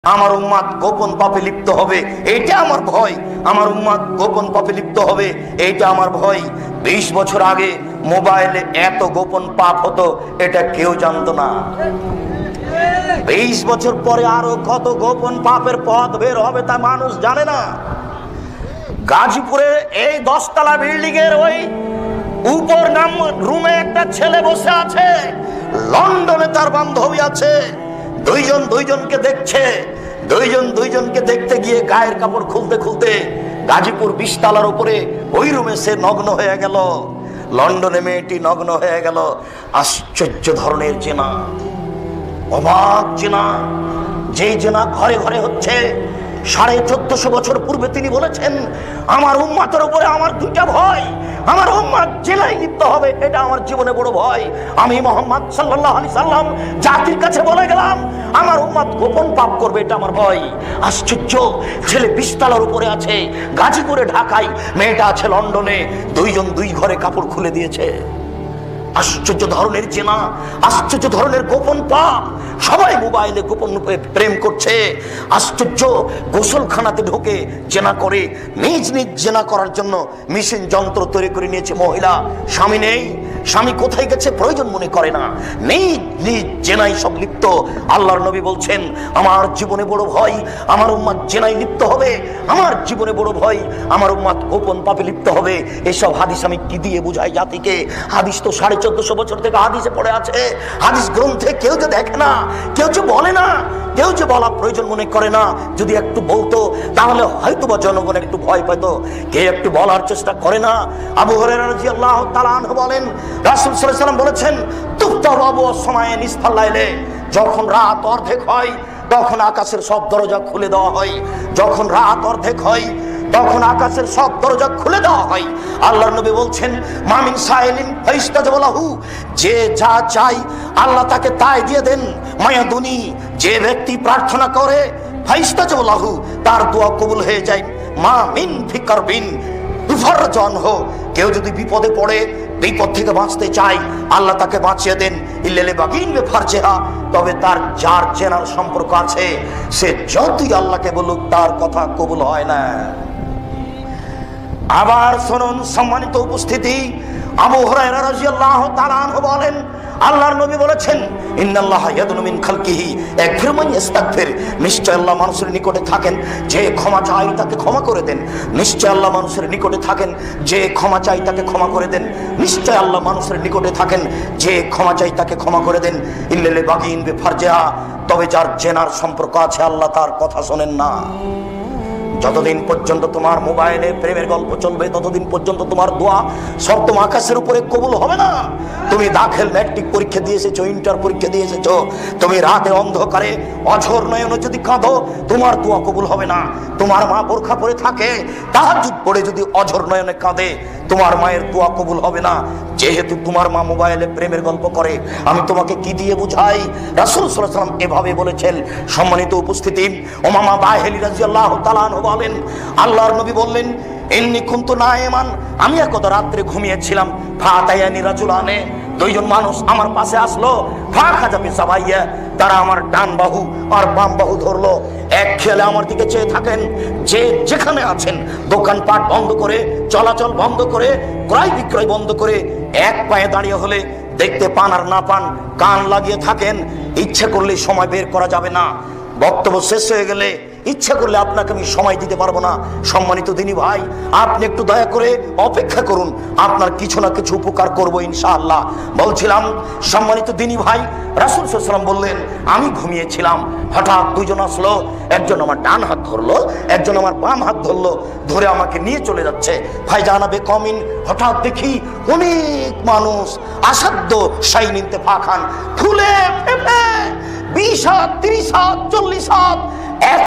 আমার উম্মাত গোপন পাপে লিপ্ত হবে, এইটা আমার ভয়। আমার উম্মাত গোপন পাপে লিপ্ত হবে, এইটা আমার ভয়। 20 বছর আগে মোবাইলে এত গোপন পাপ হতো, এটা কেউ জানতো না। 20 বছর পরে আরো কত গোপন পাপের পথ বের হবে তা মানুষ জানে না। গাজীপুরে এই 10 তলা বিল্ডিং এর ওই উপর নাম রুমে একটা ছেলে বসে আছে, লন্ডনে তার বান্ধবী আছে, দুইজন দুইজনকে দেখছে। দুইজনকে দেখতে গিয়ে গায়ের কাপড় খুলতে খুলতে গাজীপুর 20 তলার উপরে ওই রুমে সে নগ্ন হয়ে গেল। লন্ডনে মেয়েটি নগ্ন হয়ে গেল। আশ্চর্য ধরনের জেনা, অবাক জেনা, যেই জেনা ঘরে ঘরে হচ্ছে। 1450 বছর পূর্বে তিনি বলেছেন, আমার উম্মাতের উপরে আমার দুইটা ভয়। আমার উম্মাত জেনায় লিপ্ত হবে, এটা আমার জীবনে বড় ভয়। আমি মুহাম্মদ সাল্লাল্লাহু আলাইহি সাল্লাম জাতির কাছে বলে গেলাম, আমার উম্মাত গোপন পাপ করবে, এটা আমার ভয়। আশ্চর্য, ছেলে 20 তলার উপরে আছে গাজীপুরে, ঢাকায়, মেয়েটা আছে লন্ডনে। দুইজন দুই ঘরে কাপড় খুলে দিয়েছে। আশ্চর্য ধরনের জেনা, আশ্চর্য ধরনের গোপন পাপ। সবাই মোবাইলে গোপন রূপে প্রেম করছে। আশ্চর্য, গোসলখানাতে ঢোকে জেনা করে। নিজ নিজ জেনা করার জন্য মেশিন যন্ত্র তৈরি করে নিয়েছে মহিলা। স্বামী নেই, স্বামী কোথায় গেছে প্রয়োজন মনে করে না, নিজ নিজ জেনাই সব লিপ্ত। আল্লাহর নবী বলছেন, আমার জীবনে বড় ভয়, আমার উম্মাত জেনায় লিপ্ত হবে। আমার জীবনে বড় ভয়, আমার উম্মাত গোপন পাপে লিপ্ত হবে। এসব হাদিস আমি কি দিয়ে বুঝাই জাতিকে? হাদিস তো 1450 বছর থেকে হাদিসে পড়ে আছে। হাদিস গ্রন্থে কেউ যে দেখে না, কেউ যে বলে না, কেউ যে বলা প্রয়োজন মনে করে না। যদি একটু বলতো তাহলে হয়তো বা জনগণ একটু ভয় পেত। কে একটু বলার চেষ্টা করে না। আবু হুরায়রা রাদিয়াল্লাহু তাআলা আনহু বলেন, রাসূল সাল্লাল্লাহু আলাইহি ওয়াসাল্লাম বলেছেন, তুফতারু সময়ে নিসফাল লাইলে, যখন রাত অর্ধেক হয় তখন আকাশের সব দরজা খুলে দেওয়া হয়। যখন রাত অর্ধেক হয় তখন আকাশের সব দরজা খুলে দেওয়া হয়। আল্লাহর নবী বলছেন, মামিন সাইলিন ফাইস্তাজাবু লাহু, যে যা চাই আল্লাহ তাকে তাই দিয়ে দেন। মায়াদুনি, যে ব্যক্তি প্রার্থনা করে ফাইস্তাজাবু লাহু, তার দোয়া কবুল হয়ে যায়। মা মিন ফিকারবিন তুফারজান হো, কেউ যদি বিপদে পড়ে, বিপদ থেকে বাঁচতে চাই, আল্লাহ তাকে বাঁচিয়ে দেন। ইল্লাল বাগিন বেফারজেহা, তবে তার যার জেনার সম্পর্ক আছে সে যতই আল্লাহকে বলুক তার কথা কবুল হয় না। আবার শুনুন সম্মানিত উপস্থিতি, আবু হুরায়রা রাদিয়াল্লাহু তাআলা আনহু বলেন, আল্লাহর নবী বলেছেন, ইন্নাল্লাহা ইয়াদনু মিন খালকিহি ইয়াগফিরু মান ইস্তাগফির, নিশ্চয় আল্লাহ মানুষের নিকটে থাকেন যে ক্ষমা চায় তাকে ক্ষমা করে দেন। নিশ্চয় আল্লাহ মানুষের নিকটে থাকেন যে ক্ষমা চায় তাকে ক্ষমা করে দেন। নিশ্চয় আল্লাহ মানুষের নিকটে থাকেন যে ক্ষমা চায় তাকে ক্ষমা করে দেন। ইল্লাল বাগিন বেফারজেহা, তবে যার জেনার সম্পর্ক আছে আল্লাহ তার কথা শোনেন না। যতদিন পর্যন্ত তোমার মোবাইলে প্রেমের গল্প চলবে ততদিন পর্যন্ত তোমার দোয়া সপ্তম আকাশের উপরে কবুল হবে না। তুমি দাখিল ম্যাট্রিক পরীক্ষা দিয়ে এসেছো, ইন্টার পরীক্ষা দিয়ে এসেছো, তুমি রাতে অন্ধকারে অঝোর নয়নে যদি কাঁদো তোমার দোয়া কবুল হবে না। তোমার মা বোরখা পরে থাকে, তাহাজ্জুদ পড়ে যদি অঝোর নয়নে কাঁদে তোমার মায়ের দোয়া কবুল হবে না। যেহেতু তোমার মা মোবাইলে প্রেমের গল্প করে, আমি তোমাকে কি দিয়ে বুঝাই? রাসূল সাল্লাল্লাহু আলাইহি ওয়াসাল্লাম এভাবে বলেছেন। সম্মানিত উপস্থিতি, উমামা বাহিলি রাদিয়াল্লাহু তাআলা আনহু বলেন, আল্লাহর নবী বললেন, ইন্নী কুনতু নাইমান, আমি একদা রাত্রে ঘুমিয়েছিলাম। ফাতায়ানি রাজুলানে, দুইজন মানুষ আমার পাশে আসলো। ফাখাজাবি সাবাইয়া, তারা আমার ডান বাহু আর বাম বাহু ধরলো। এক খেয়ালে আমার দিকে চেয়ে থাকেন। যে যেখানে আছেন দোকানপাট বন্ধ করে, চলাচল বন্ধ করে, ক্রয় বিক্রয় বন্ধ করে এক পায়ে দাঁড়িয়ে হলে দেখতে পান আর না পান কান লাগিয়ে থাকেন। ইচ্ছে করলে সময় বের করা যাবে না। বক্তব্য শেষ হয়ে গেলে ইচ্ছা করলে আপনাকে আমি সময় দিতে পারবো না। সম্মানিত দিনী ভাই, আপনি একটু দয়া করে অপেক্ষা করুন, আপনার কিছু না কিছু উপকার করবো ইনশাআল্লাহ। বলছিলাম, সম্মানিত দিনী ভাই, রাসূল সাল্লাল্লাহু আলাইহি ওয়াসাল্লাম বললেন, আমি ঘুমিয়েছিলাম, হঠাৎ দুইজন আসলো। একজন আমার ডান হাত ধরলো, একজন আমার বাম হাত ধরলো, ধরে আমাকে নিয়ে চলে যাচ্ছে। ভাইজান বেকমিন, হঠাৎ দেখি অনেক মানুষ আসাধ্য শাইন ইন্তেফাখান ফুলে ফেপে 20 হাত, 30 হাত, 40 হাত